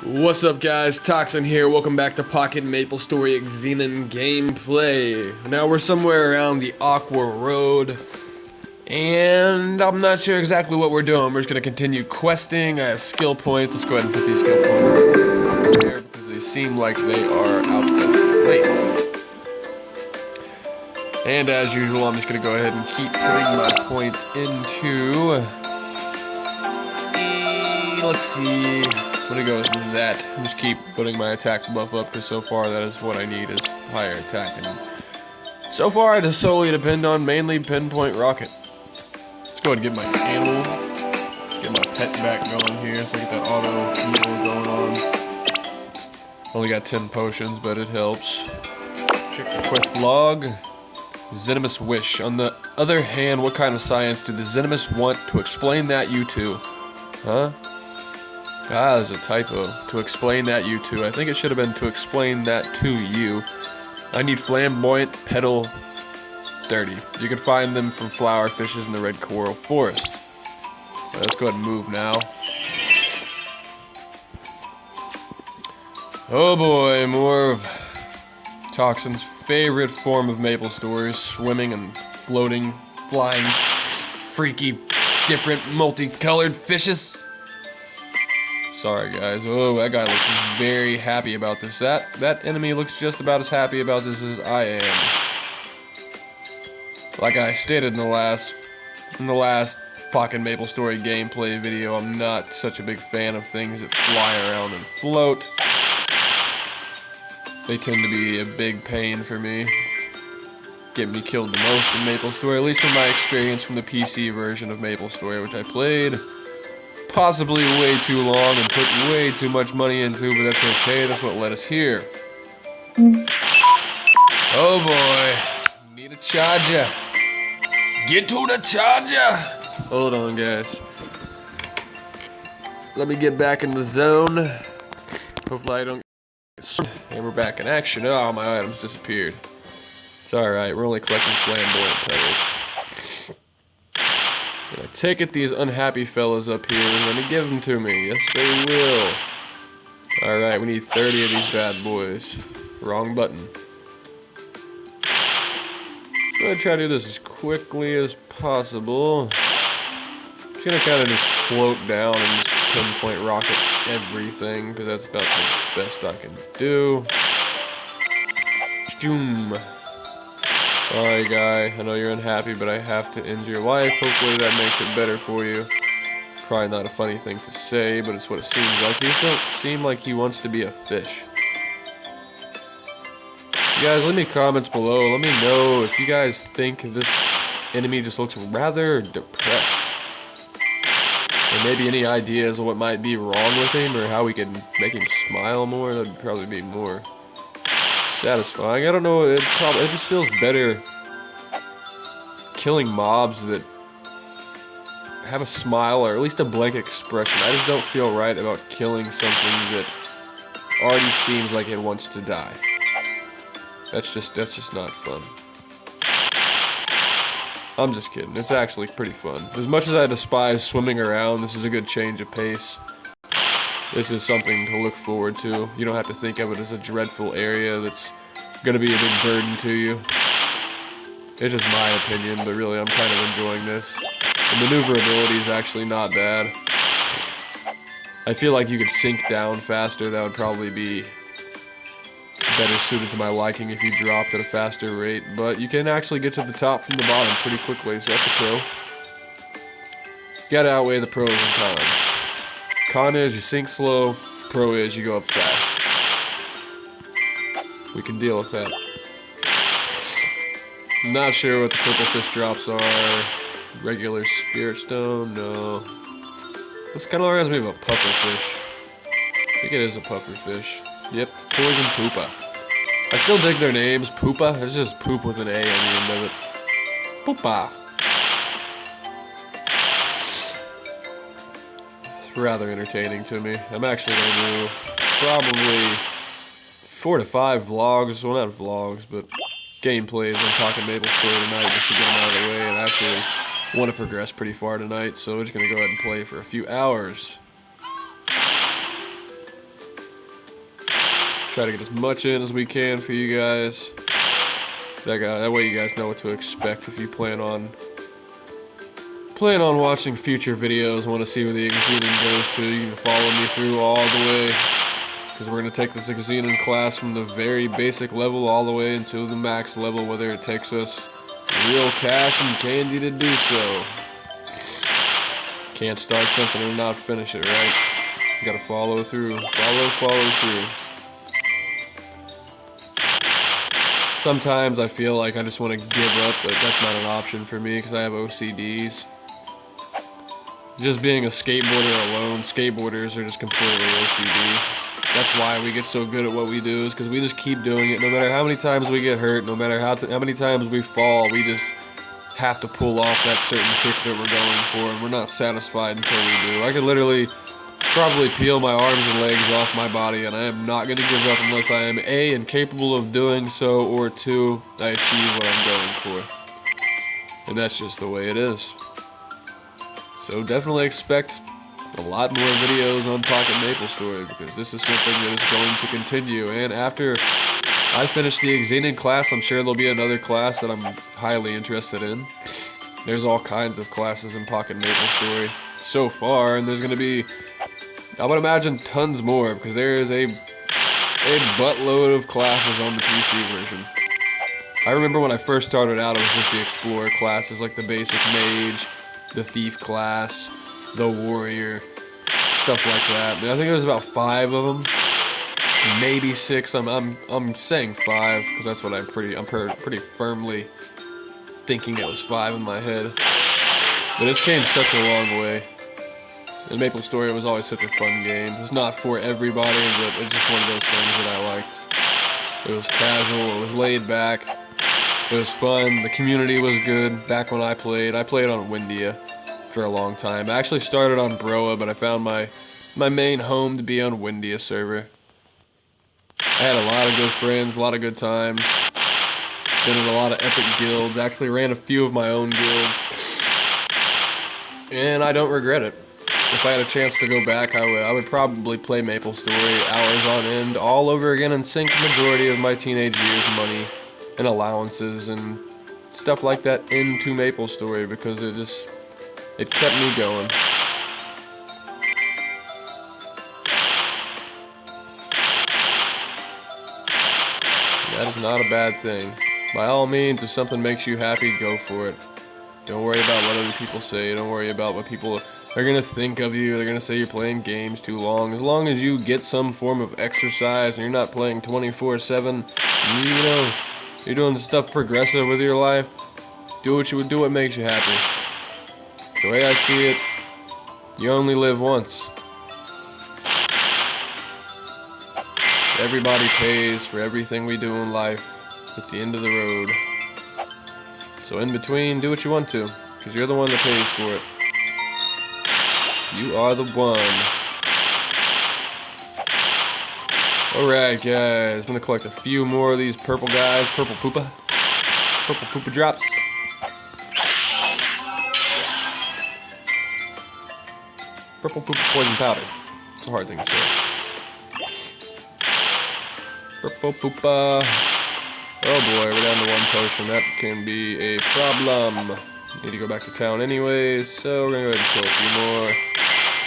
What's up guys, Toxin here, welcome back to Pocket Maple Story Xenon gameplay. Now we're somewhere around the Aqua Road, and I'm not sure exactly what we're doing. We're just going to continue questing. I have skill points. Let's go ahead and put these skill points here because they seem like they are out of place. And as usual, I'm just going to go ahead and keep putting my points into... Let's see... I'm gonna go with that. Just keep putting my attack buff up because so far that is what I need is higher attack. And so far I just solely depend on mainly pinpoint rocket. Let's go ahead and get my animal, get my pet back going here so I get that auto heal going on. Only got 10 potions, but it helps. Check the quest log. Xenomous wish. On the other hand, what kind of science do the Xenomous want to explain that you to? Huh? Ah, there's a typo. To explain that you two. I think it should have been to explain that to you. I need flamboyant petal 30. You can find them from flower fishes in the red coral forest. Let's go ahead and move now. Oh boy, more of Toxin's favorite form of Maple Stories. Swimming and floating, flying, freaky, different, multicolored fishes. Sorry guys. Oh, that guy looks very happy about this. That enemy looks just about as happy about this as I am. Like I stated in the last Pocket Maple Story gameplay video, I'm not such a big fan of things that fly around and float. They tend to be a big pain for me. Get me killed the most in Maple Story, at least from my experience from the PC version of Maple Story, which I played possibly way too long and put way too much money into, but that's okay, that's what led us here. Oh boy, need a charger. Get to the charger! Hold on guys. Let me get back in the zone. Hopefully I don't get... And we're back in action. Oh, my items disappeared. It's alright, we're only collecting flamboyant petals. I take it these unhappy fellas up here are gonna give them to me. Yes, they will. Alright, we need 30 of these bad boys. Wrong button. I'm gonna try to do this as quickly as possible. Just gonna kind of just float down and just pinpoint rocket everything, because that's about the best I can do. Zoom. Sorry guy, I know you're unhappy, but I have to end your life. Hopefully that makes it better for you. Probably not a funny thing to say, but it's what it seems like. He just don't seem like he wants to be a fish. You guys, leave me comments below. Let me know if you guys think this enemy just looks rather depressed. Or maybe any ideas of what might be wrong with him, or how we can make him smile more. That would probably be more satisfying. I don't know, it just feels better killing mobs that have a smile or at least a blank expression. I just don't feel right about killing something that already seems like it wants to die. That's just not fun. I'm just kidding. It's actually pretty fun. As much as I despise swimming around, this is a good change of pace. This is something to look forward to. You don't have to think of it as a dreadful area that's gonna be a big burden to you. It's just my opinion, but really I'm kind of enjoying this. The maneuverability is actually not bad. I feel like you could sink down faster. That would probably be better suited to my liking if you dropped at a faster rate, but you can actually get to the top from the bottom pretty quickly, so that's a pro. You gotta outweigh the pros and cons. Con is you sink slow, pro is you go up fast. We can deal with that. I'm not sure what the purple fish drops are. Regular spirit stone, no. This kind of reminds me of a puffer fish. I think it is a puffer fish. Yep, poison poopa. I still dig their names. Poopa, it's just poop with an A on the end of it. Poopa. Rather entertaining to me. I'm actually going to do probably 4 to 5 vlogs, well not vlogs, but gameplays on Pocket Maple Story tonight just to get them out of the way, and actually want to progress pretty far tonight, so we're just going to go ahead and play for a few hours. Try to get as much in as we can for you guys. That way you guys know what to expect if you plan on watching future videos, want to see where the Xenon goes to. You can follow me through all the way, because we're going to take this Xenon class from the very basic level all the way into the max level, whether it takes us real cash and candy to do so. Can't start something and not finish it, right? You gotta follow through. Follow through. Sometimes I feel like I just want to give up, but that's not an option for me because I have OCDs. Just being a skateboarder alone, skateboarders are just completely OCD. That's why we get so good at what we do, is because we just keep doing it. No matter how many times we get hurt, no matter how many times we fall, we just have to pull off that certain trick that we're going for, and we're not satisfied until we do. I could literally probably peel my arms and legs off my body, and I am not going to give up unless I am A, incapable of doing so, or 2, I achieve what I'm going for. And that's just the way it is. So definitely expect a lot more videos on Pocket Maple Story, because this is something that is going to continue. And after I finish the Xenon class, I'm sure there'll be another class that I'm highly interested in. There's all kinds of classes in Pocket Maple Story so far, and there's going to be, I would imagine, tons more, because there is a buttload of classes on the PC version. I remember when I first started out, it was just the Explorer classes, like the basic Mage, the Thief class, the Warrior, stuff like that. I think there was about 5 of them, maybe 6. I'm saying 5 because that's what I'm pretty firmly thinking it was 5 in my head. But it's came such a long way. And Maple Story was always such a fun game. It's not for everybody, but it's just one of those things that I liked. It was casual, it was laid back, it was fun, the community was good. Back when I played on Windia for a long time. I actually started on Broa, but I found my main home to be on Windia server. I had a lot of good friends, a lot of good times. Been in a lot of epic guilds, actually ran a few of my own guilds. And I don't regret it. If I had a chance to go back, I would probably play Maple Story hours on end all over again and sink the majority of my teenage years' money and allowances and stuff like that into Maple Story, because it kept me going. That is not a bad thing. By all means, if something makes you happy, go for it. Don't worry about what other people say. Don't worry about what people are going to think of you. They're going to say you're playing games too long. As long as you get some form of exercise and you're not playing 24/7, you know, you're doing stuff progressive with your life, do what makes you happy. The way I see it, you only live once. Everybody pays for everything we do in life at the end of the road. So in between, do what you want to, because you're the one that pays for it. You are the one. Alright guys, I'm gonna collect a few more of these purple guys, purple poopa drops. Purple poopa poison powder. It's a hard thing to say. Purple poopa. Oh boy, we're down to 1 potion. That can be a problem. Need to go back to town anyways, so we're gonna go ahead and kill a few more.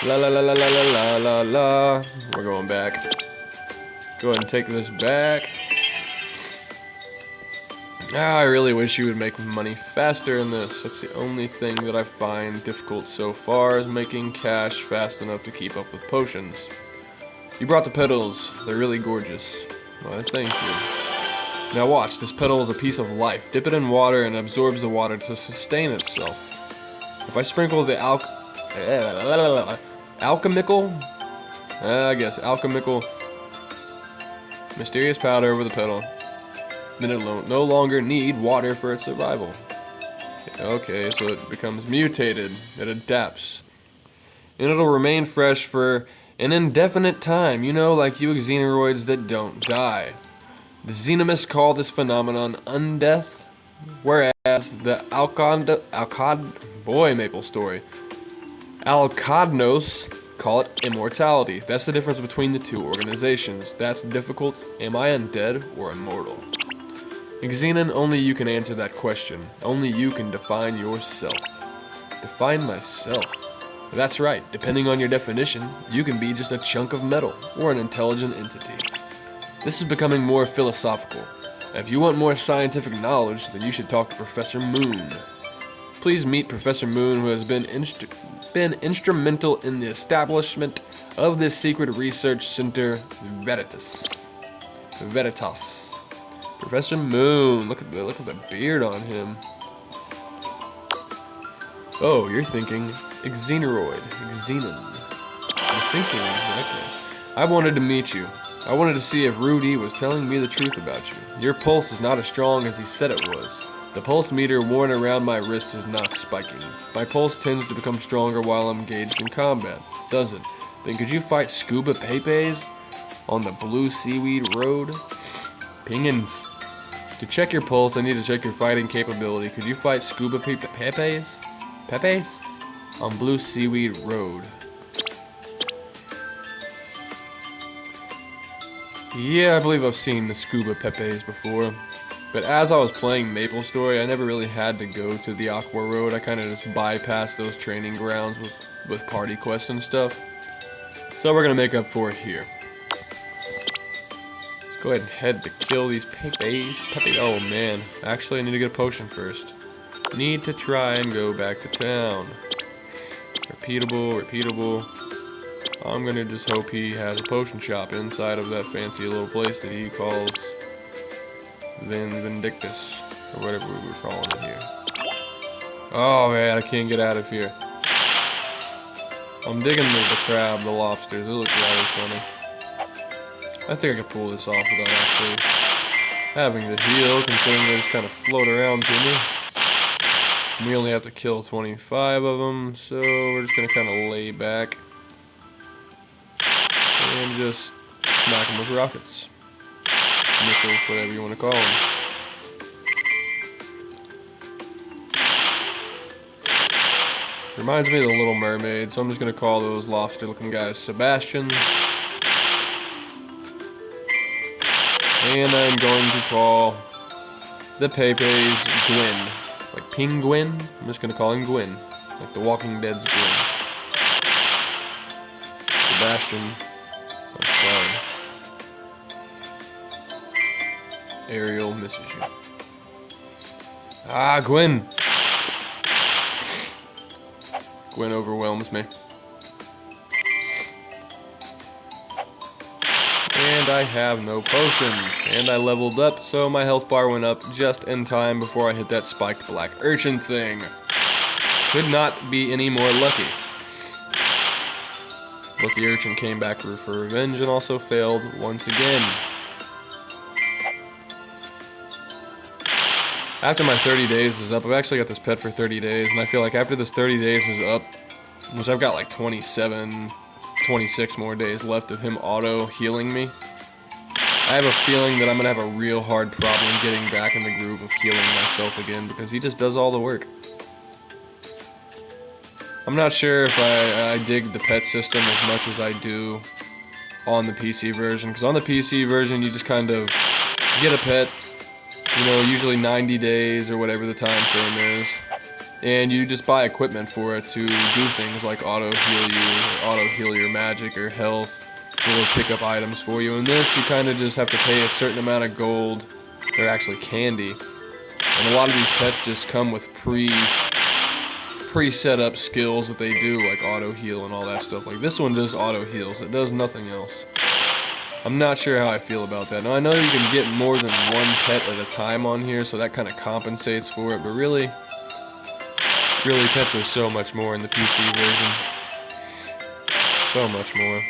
La la la la la la la la. We're going back. Go ahead and take this back. I really wish you would make money faster in this. That's the only thing that I find difficult so far, is making cash fast enough to keep up with potions. You brought the petals. They're really gorgeous. Well, thank you. Now watch, this petal is a piece of life. Dip it in water and it absorbs the water to sustain itself. If I sprinkle the alchemical mysterious powder over the petal, then it will no longer need water for its survival. Okay, so it becomes mutated. It adapts. And it'll remain fresh for an indefinite time, you know, like you xenoroids that don't die. The Xenomists call this phenomenon undeath, whereas the Alcadnos Call it immortality. That's the difference between the two organizations. That's difficult. Am I undead or immortal? Xenon, only you can answer that question. Only you can define yourself. Define myself. That's right. Depending on your definition, you can be just a chunk of metal or an intelligent entity. This is becoming more philosophical. If you want more scientific knowledge, then you should talk to Professor Moon. Please meet Professor Moon, who has been instrumental in the establishment of this secret research center, Veritas. Professor Moon, look at the beard on him. Oh, you're thinking Xenon. You're thinking exactly. I wanted to meet you. I wanted to see if Rudy was telling me the truth about you. Your pulse is not as strong as he said it was. The pulse meter worn around my wrist is not spiking. My pulse tends to become stronger while I'm engaged in combat. Does it? Then could you fight Scuba Pepes on the Blue Seaweed Road? Pingins. To check your pulse, I need to check your fighting capability. Could you fight Scuba Pepes? On Blue Seaweed Road. Yeah, I believe I've seen the Scuba Pepes before. But as I was playing Maple Story, I never really had to go to the Aqua Road. I kind of just bypassed those training grounds with party quests and stuff. So we're going to make up for it here. Let's go ahead and head to kill these Pepes. Oh man, actually I need to get a potion first. Need to try and go back to town. Repeatable. I'm going to just hope he has a potion shop inside of that fancy little place that he calls Vindictus, or whatever we were calling it here. Oh man, I can't get out of here. I'm digging the crab, the lobsters, they look rather funny. I think I could pull this off without actually having to heal, considering they just kind of float around to me. And we only have to kill 25 of them, so we're just going to kind of lay back and just smack them with rockets. Missiles, whatever you want to call them. Reminds me of the Little Mermaid, so I'm just going to call those lobster-looking guys Sebastians. And I'm going to call the Pepes Gwyn. Like Penguin, I'm just going to call him Gwyn. Like The Walking Dead's Gwyn. Sebastian, I'm sorry. Ariel misses you. Ah, Gwyn! Gwyn overwhelms me. And I have no potions. And I leveled up, so my health bar went up just in time before I hit that spiked black urchin thing. Could not be any more lucky. But the urchin came back for revenge and also failed once again. After my 30 days is up, I've actually got this pet for 30 days, and I feel like after this 30 days is up, which I've got like 26 more days left of him auto-healing me, I have a feeling that I'm going to have a real hard problem getting back in the groove of healing myself again, because he just does all the work. I'm not sure if I dig the pet system as much as I do on the PC version, because on the PC version you just kind of get a pet, you know, usually 90 days or whatever the time frame is, and you just buy equipment for it to do things like auto-heal you, or auto-heal your magic or health, or pick up items for you. In this, you kind of just have to pay a certain amount of gold, or actually candy, and a lot of these pets just come with pre-set up skills that they do, like auto-heal and all that stuff. Like this one just auto-heals, it does nothing else. I'm not sure how I feel about that. Now I know you can get more than one pet at a time on here, so that kind of compensates for it, but really pets are so much more in the PC version. So much more.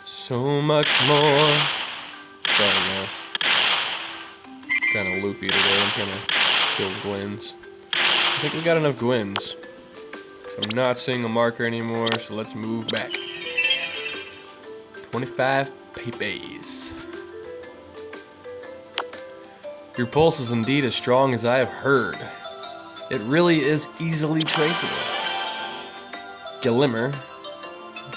So much more. Sorry guys. Kind of loopy today. I'm trying to kill Gwyns. I think we got enough Gwyns. So I'm not seeing a marker anymore, so let's move back. 25 Pepes. Your pulse is indeed as strong as I have heard. It really is easily traceable. Gillimer.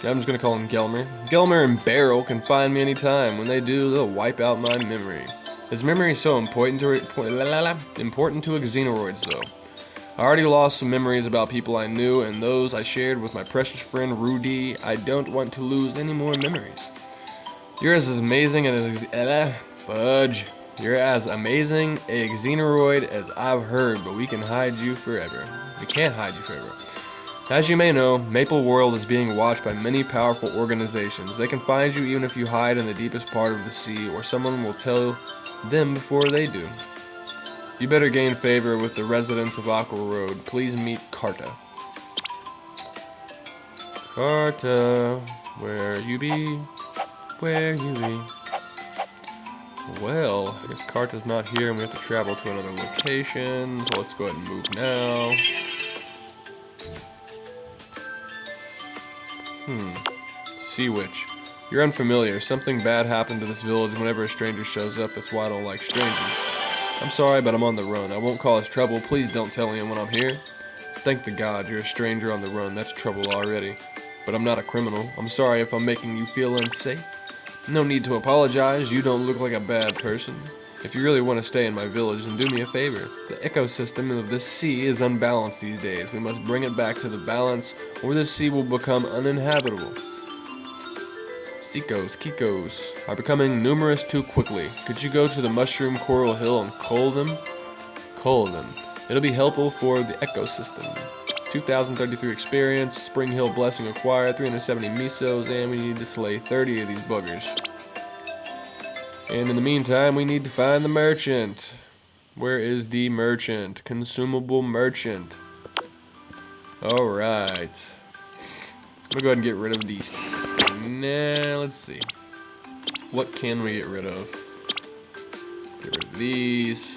I'm just gonna call him Gelmer. Gelmer and Barrel can find me anytime. When they do, they'll wipe out my memory. Is memory so important to Xenoroids, though? I already lost some memories about people I knew, and those I shared with my precious friend Rudy. I don't want to lose any more memories. You're as amazing You're as amazing a Xenoroid as I've heard, but we can hide you forever. We can't hide you forever. As you may know, Maple World is being watched by many powerful organizations. They can find you even if you hide in the deepest part of the sea, or someone will tell them before they do. You better gain favor with the residents of Aqua Road. Please meet Carta. Carta, where you be? Where you be? Well, I guess Carta's not here and we have to travel to another location, so let's go ahead and move now. Sea Witch. You're unfamiliar. Something bad happened to this village whenever a stranger shows up. That's why I don't like strangers. I'm sorry, but I'm on the run. I won't cause trouble. Please don't tell anyone I'm here. Thank the God, you're a stranger on the run. That's trouble already. But I'm not a criminal. I'm sorry if I'm making you feel unsafe. No need to apologize. You don't look like a bad person. If you really want to stay in my village, then do me a favor. The ecosystem of this sea is unbalanced these days. We must bring it back to the balance, or this sea will become uninhabitable. Kikos are becoming numerous too quickly. Could you go to the Mushroom Coral Hill and cull them? Cull them. It'll be helpful for the ecosystem. 2033 experience, Spring Hill Blessing acquired, 370 misos, and we need to slay 30 of these buggers. And in the meantime, we need to find the merchant. Where is the merchant? Consumable merchant. Alright. I'm gonna go ahead and get rid of these. Nah, let's see. What can we get rid of? Get rid of these.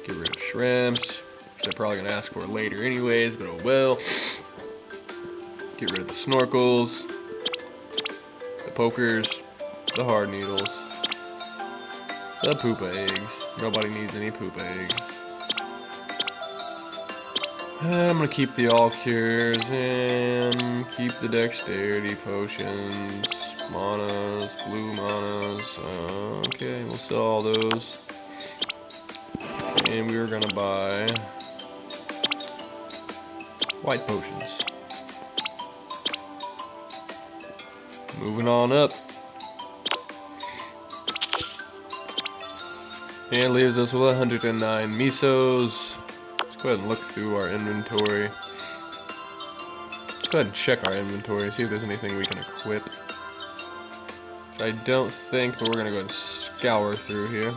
Get rid of shrimps, which I'm probably gonna ask for later anyways, but oh well. Get rid of the snorkels, the pokers, the hard needles, the poop eggs. Nobody needs any poop eggs. I'm gonna keep the all cures and keep the dexterity potions, manas, blue manas. Okay, we'll sell all those. And we were gonna buy white potions. Moving on up. And leaves us with 109 misos. Let's go ahead and look through our inventory. Let's go ahead and check our inventory, see if there's anything we can equip. Which I don't think, but we're gonna go ahead and scour through here.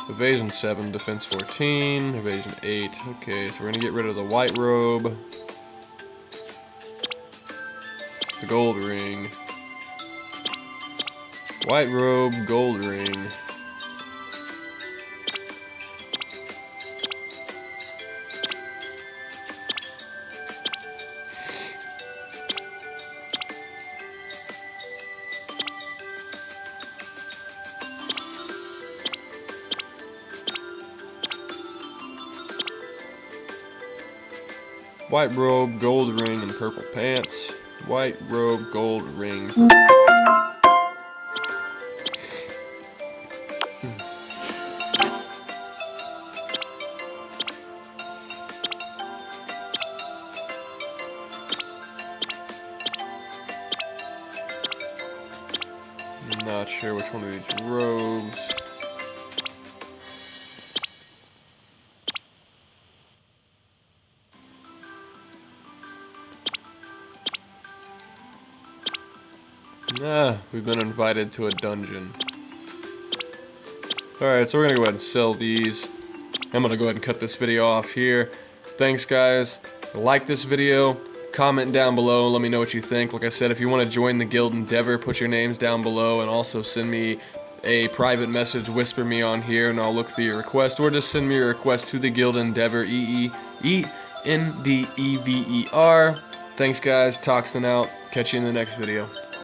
Evasion 7, defense 14, evasion 8. Okay, so we're gonna get rid of the white robe, the gold ring, white robe, gold ring. White robe, gold ring, and purple pants. White robe, gold ring, purple pants. I'm not sure which one of these robes. We've been invited to a dungeon. Alright, so we're gonna go ahead and sell these. I'm gonna go ahead and cut this video off here. Thanks, guys. Like this video, comment down below, let me know what you think. Like I said, if you want to join the Guild Endeavor, put your names down below, and also send me a private message, whisper me on here, and I'll look through your request, or just send me your request to the Guild Endeavor, Ndever. Thanks guys, Toxin out. Catch you in the next video.